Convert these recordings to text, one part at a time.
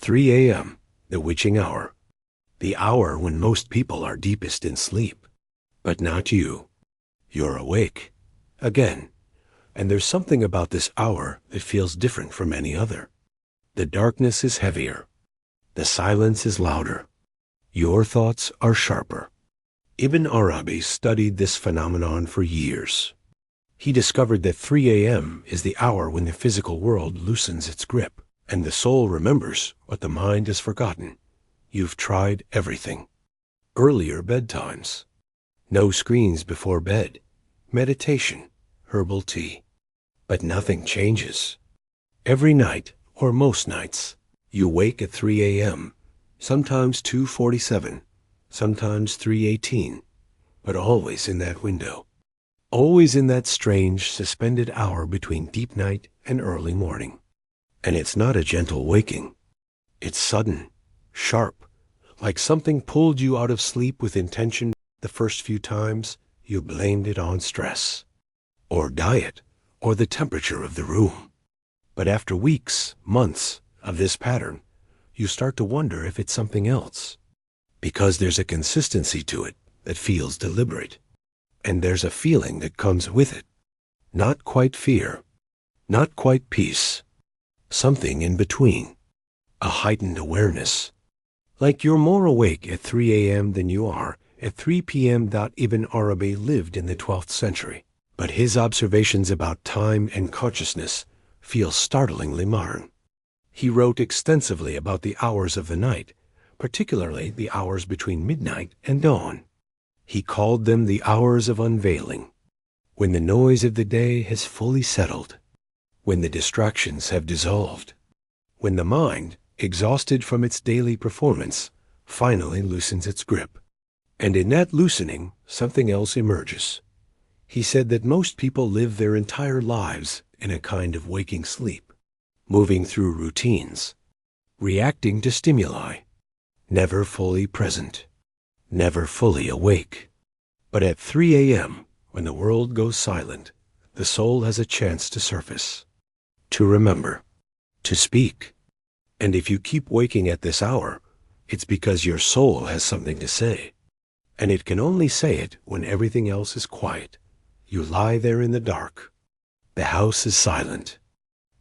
3 a.m., the witching hour. The hour when most people are deepest in sleep. But not you. You're awake. Again. And there's something about this hour that feels different from any other. The darkness is heavier. The silence is louder. Your thoughts are sharper. Ibn Arabi studied this phenomenon for years. He discovered that 3 a.m. is the hour when the physical world loosens its grip, and the soul remembers what the mind has forgotten. You've tried everything. Earlier bedtimes. No screens before bed. Meditation. Herbal tea. But nothing changes. Every night, or most nights, you wake at 3 a.m., sometimes 2:47, sometimes 3:18, but always in that window. Always in that strange, suspended hour between deep night and early morning. And it's not a gentle waking. It's sudden, sharp, like something pulled you out of sleep with intention. The first few times, you blamed it on stress, or diet, or the temperature of the room. But after weeks, months of this pattern, you start to wonder if it's something else. Because there's a consistency to it that feels deliberate. And there's a feeling that comes with it. Not quite fear. Not quite peace. Something in between. A heightened awareness. Like you're more awake at 3 a.m. than you are at 3 p.m. Ibn Arabi lived in the 12th century. But his observations about time and consciousness feel startlingly modern. He wrote extensively about the hours of the night, particularly the hours between midnight and dawn. He called them the hours of unveiling, when the noise of the day has fully settled, when the distractions have dissolved, when the mind, exhausted from its daily performance, finally loosens its grip. And in that loosening, something else emerges. He said that most people live their entire lives in a kind of waking sleep, moving through routines, reacting to stimuli, never fully present, never fully awake. But at 3 a.m., when the world goes silent, the soul has a chance to surface, to remember, to speak. And if you keep waking at this hour, it's because your soul has something to say. And it can only say it when everything else is quiet. You lie there in the dark. The house is silent.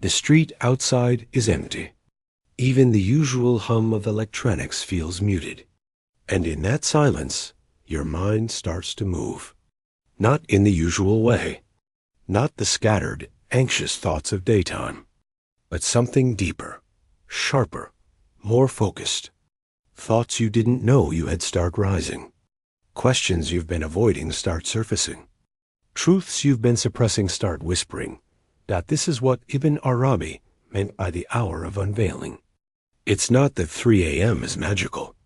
The street outside is empty. Even the usual hum of electronics feels muted. And in that silence, your mind starts to move. Not in the usual way. Not the scattered, anxious thoughts of daytime. But something deeper, sharper, more focused. Thoughts you didn't know you had start rising. Questions you've been avoiding start surfacing. Truths you've been suppressing start whispering. That this is what Ibn Arabi meant by the hour of unveiling. It's not that 3 a.m. is magical.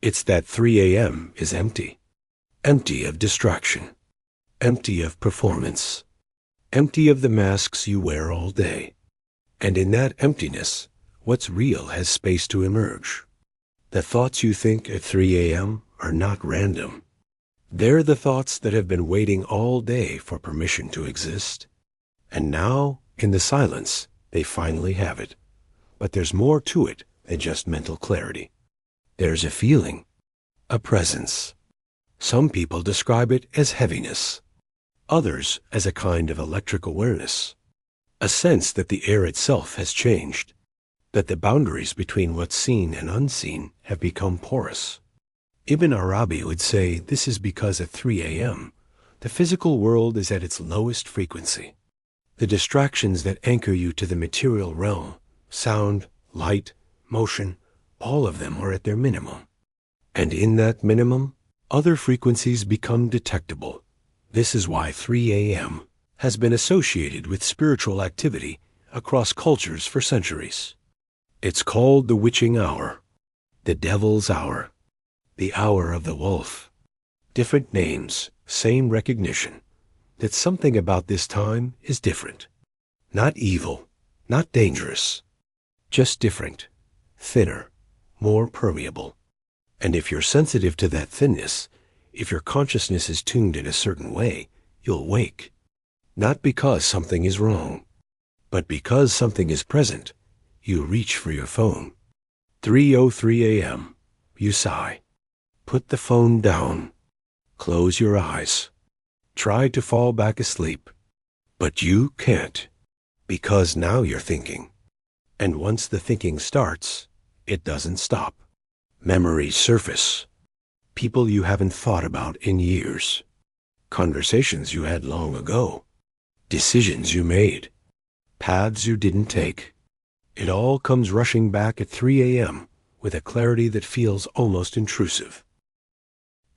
It's that 3 a.m. is empty. Empty of distraction. Empty of performance. Empty of the masks you wear all day. And in that emptiness, what's real has space to emerge. The thoughts you think at 3 a.m. are not random. They're the thoughts that have been waiting all day for permission to exist. And now, in the silence, they finally have it. But there's more to it than just mental clarity. There's a feeling, a presence. Some people describe it as heaviness. Others as a kind of electric awareness. A sense that the air itself has changed. That the boundaries between what's seen and unseen have become porous. Ibn Arabi would say this is because at 3 a.m., the physical world is at its lowest frequency. The distractions that anchor you to the material realm, sound, light, motion, all of them are at their minimum. And in that minimum, other frequencies become detectable. This is why 3 a.m. has been associated with spiritual activity across cultures for centuries. It's called the witching hour, the devil's hour, the hour of the wolf. Different names, same recognition, that something about this time is different. Not evil, not dangerous, just different, thinner, more permeable. And if you're sensitive to that thinness, if your consciousness is tuned in a certain way, you'll wake. Not because something is wrong, but because something is present, you reach for your phone. 3:03 a.m. You sigh. Put the phone down. Close your eyes. Try to fall back asleep. But you can't. Because now you're thinking. And once the thinking starts, it doesn't stop. Memories surface. People you haven't thought about in years. Conversations you had long ago. Decisions you made. Paths you didn't take. It all comes rushing back at 3 a.m. with a clarity that feels almost intrusive.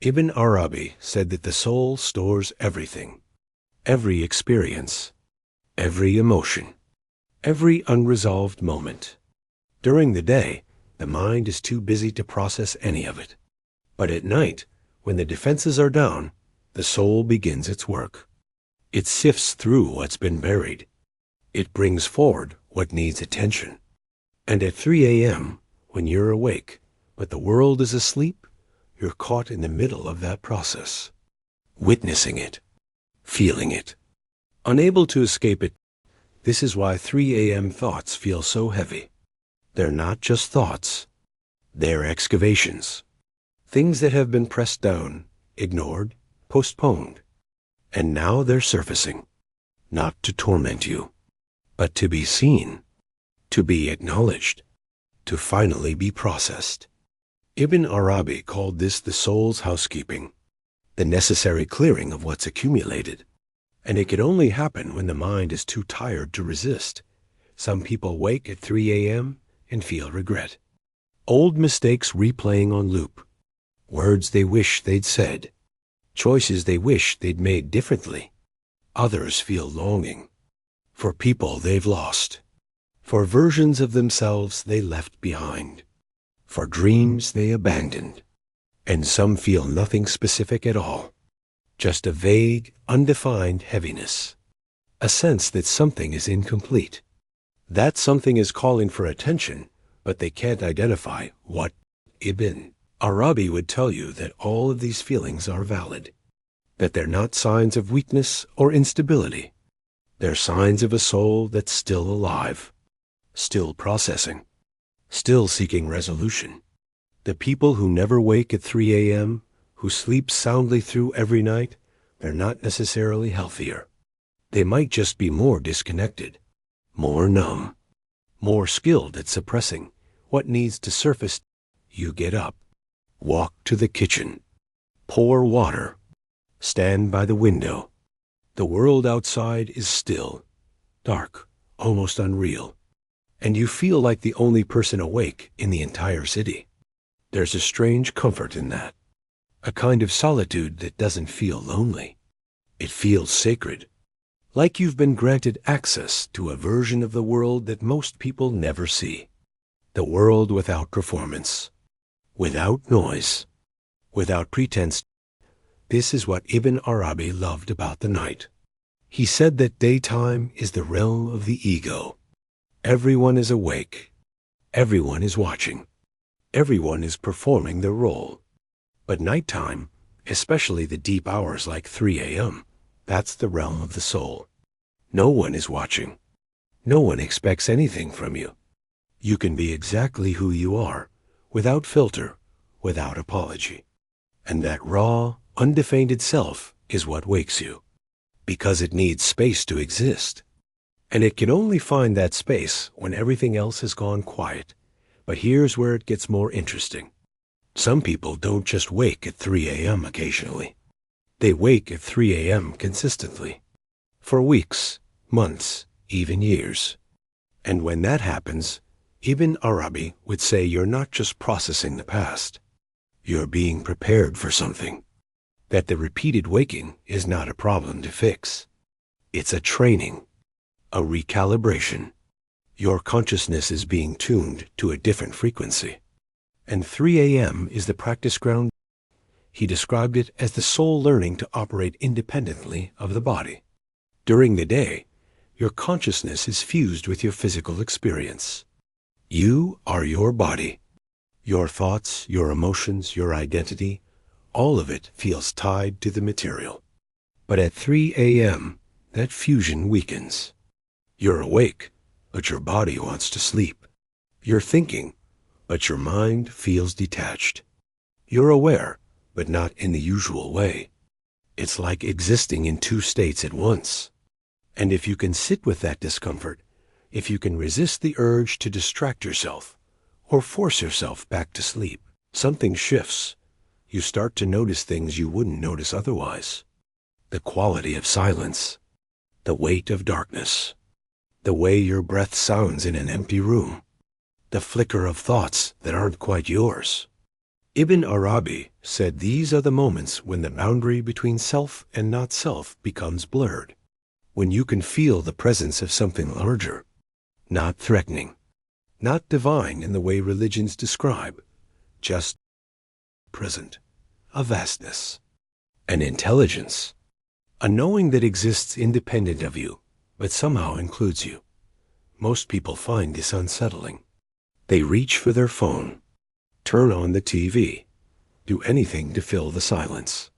Ibn Arabi said that the soul stores everything. Every experience. Every emotion. Every unresolved moment. During the day, the mind is too busy to process any of it. But at night, when the defenses are down, the soul begins its work. It sifts through what's been buried. It brings forward what needs attention. And at 3 a.m., when you're awake, but the world is asleep, you're caught in the middle of that process. Witnessing it. Feeling it. Unable to escape it. This is why 3 a.m. thoughts feel so heavy. They're not just thoughts. They're excavations. Things that have been pressed down, ignored, postponed. And now they're surfacing. Not to torment you, but to be seen, to be acknowledged, to finally be processed. Ibn Arabi called this the soul's housekeeping, the necessary clearing of what's accumulated. And it can only happen when the mind is too tired to resist. Some people wake at 3 a.m. and feel regret. Old mistakes replaying on loop. Words they wish they'd said. Choices they wish they'd made differently. Others feel longing for people they've lost, for versions of themselves they left behind, for dreams they abandoned. And some feel nothing specific at all. Just a vague, undefined heaviness. A sense that something is incomplete. That something is calling for attention, but they can't identify what. Ibn Arabi would tell you that all of these feelings are valid. That they're not signs of weakness or instability. They're signs of a soul that's still alive. Still processing. Still seeking resolution. The people who never wake at 3 a.m., who sleep soundly through every night, they're not necessarily healthier. They might just be more disconnected, more numb, more skilled at suppressing what needs to surface. You get up, walk to the kitchen, pour water, stand by the window. The world outside is still, dark, almost unreal, and you feel like the only person awake in the entire city. There's a strange comfort in that. A kind of solitude that doesn't feel lonely. It feels sacred. Like you've been granted access to a version of the world that most people never see. The world without performance. Without noise. Without pretense. This is what Ibn Arabi loved about the night. He said that daytime is the realm of the ego. Everyone is awake. Everyone is watching. Everyone is performing their role. But nighttime, especially the deep hours like 3 a.m., that's the realm of the soul. No one is watching. No one expects anything from you. You can be exactly who you are, without filter, without apology. And that raw, undefended self is what wakes you. Because it needs space to exist. And it can only find that space when everything else has gone quiet. But here's where it gets more interesting. Some people don't just wake at 3 a.m. occasionally. They wake at 3 a.m. consistently. For weeks, months, even years. And when that happens, Ibn Arabi would say you're not just processing the past. You're being prepared for something. That the repeated waking is not a problem to fix. It's a training. A recalibration. Your consciousness is being tuned to a different frequency. And 3 a.m. is the practice ground. He described it as the soul learning to operate independently of the body. During the day, your consciousness is fused with your physical experience. You are your body. Your thoughts, your emotions, your identity, all of it feels tied to the material. But at 3 a.m., that fusion weakens. You're awake, but your body wants to sleep. You're thinking, but your mind feels detached. You're aware, but not in the usual way. It's like existing in two states at once. And if you can sit with that discomfort, if you can resist the urge to distract yourself or force yourself back to sleep, something shifts. You start to notice things you wouldn't notice otherwise. The quality of silence, the weight of darkness, the way your breath sounds in an empty room, the flicker of thoughts that aren't quite yours. Ibn Arabi said these are the moments when the boundary between self and not self becomes blurred, when you can feel the presence of something larger, not threatening, not divine in the way religions describe, just present, a vastness, an intelligence, a knowing that exists independent of you, but somehow includes you. Most people find this unsettling. They reach for their phone, turn on the TV, do anything to fill the silence.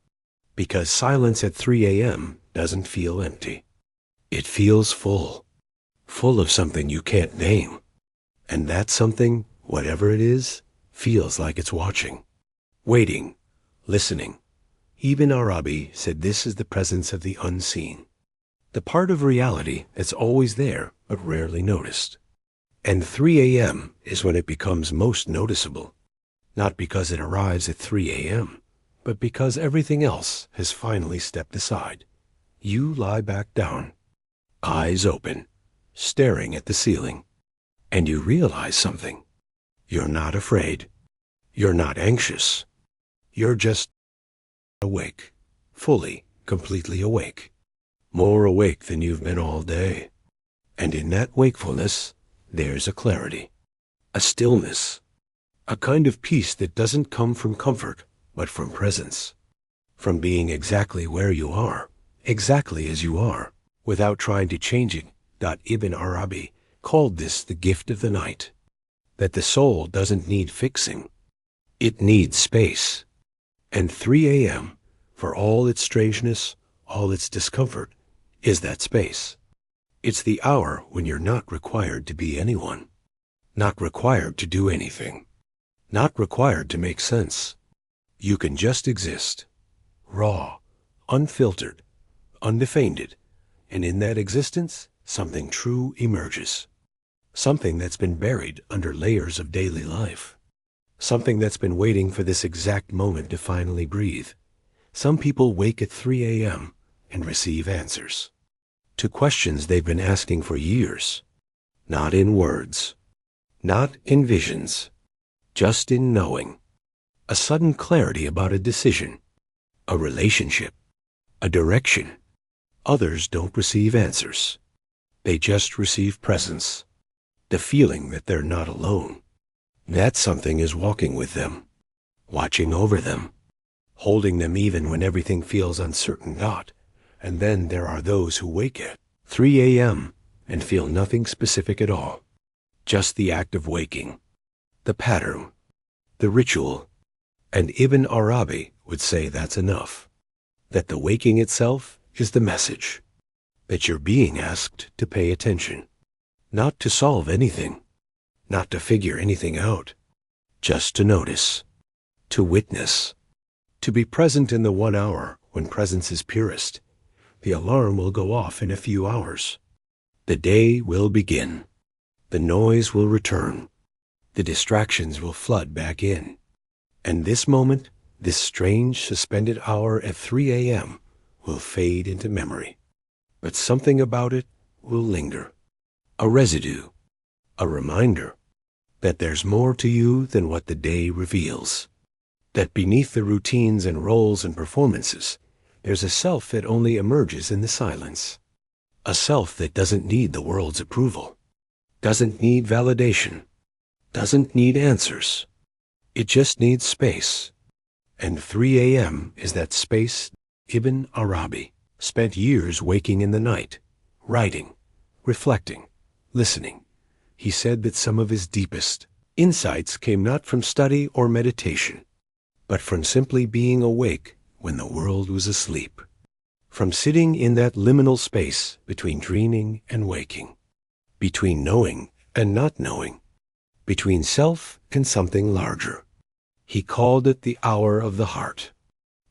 Because silence at 3 a.m. doesn't feel empty. It feels full, full of something you can't name. And that something, whatever it is, feels like it's watching, waiting, listening. Ibn Arabi said this is the presence of the unseen, the part of reality that's always there but rarely noticed. And 3 a.m. is when it becomes most noticeable, not because it arrives at 3 a.m., but because everything else has finally stepped aside. You lie back down, eyes open, staring at the ceiling, and you realize something. You're not afraid. You're not anxious. You're just awake, fully, completely awake, more awake than you've been all day. And in that wakefulness, there's a clarity, a stillness, a kind of peace that doesn't come from comfort, but from presence, from being exactly where you are, exactly as you are, without trying to change it. Ibn Arabi called this the gift of the night, that the soul doesn't need fixing. It needs space. And 3 a.m., for all its strangeness, all its discomfort, is that space. It's the hour when you're not required to be anyone, not required to do anything, not required to make sense. You can just exist, raw, unfiltered, undefended, and in that existence, something true emerges. Something that's been buried under layers of daily life. Something that's been waiting for this exact moment to finally breathe. Some people wake at 3 a.m. and receive answers to questions they've been asking for years. Not in words, not in visions, just in knowing. A sudden clarity about a decision, a relationship, a direction. Others don't receive answers. They just receive presence, the feeling that they're not alone. That something is walking with them, watching over them, holding them even when everything feels uncertain. And then there are those who wake at 3 a.m. and feel nothing specific at all. Just the act of waking, the pattern, the ritual. And Ibn Arabi would say that's enough. That the waking itself is the message. That you're being asked to pay attention. Not to solve anything. Not to figure anything out. Just to notice. To witness. To be present in the 1 hour when presence is purest. The alarm will go off in a few hours. The day will begin. The noise will return. The distractions will flood back in. And this moment, this strange suspended hour at 3 a.m. will fade into memory. But something about it will linger. A residue. A reminder that there's more to you than what the day reveals. That beneath the routines and roles and performances, there's a self that only emerges in the silence. A self that doesn't need the world's approval. Doesn't need validation. Doesn't need answers. It just needs space. And 3 a.m. is that space. Ibn Arabi spent years waking in the night, writing, reflecting, listening. He said that some of his deepest insights came not from study or meditation, but from simply being awake when the world was asleep. From sitting in that liminal space between dreaming and waking, between knowing and not knowing. between self and something larger. He called it the hour of the heart,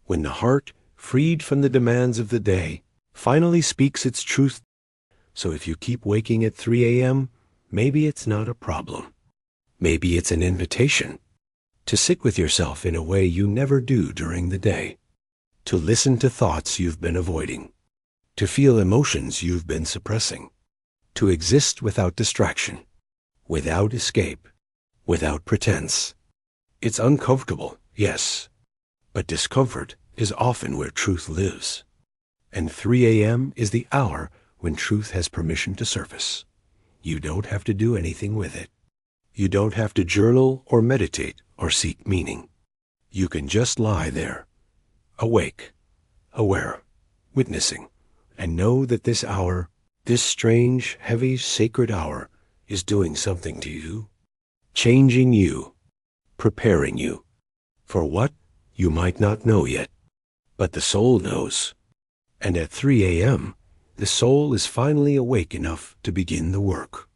when the heart, freed from the demands of the day, finally speaks its truth. So if you keep waking at 3 a.m., maybe it's not a problem. Maybe it's an invitation to sit with yourself in a way you never do during the day, to listen to thoughts you've been avoiding, to feel emotions you've been suppressing, to exist without distraction, without escape, without pretense. It's uncomfortable, yes, but discomfort is often where truth lives. And 3 a.m. is the hour when truth has permission to surface. You don't have to do anything with it. You don't have to journal or meditate or seek meaning. You can just lie there, awake, aware, witnessing, and know that this hour, this strange, heavy, sacred hour, is doing something to you, changing you, preparing you for what you might not know yet, but the soul knows. And at 3 a.m., the soul is finally awake enough to begin the work.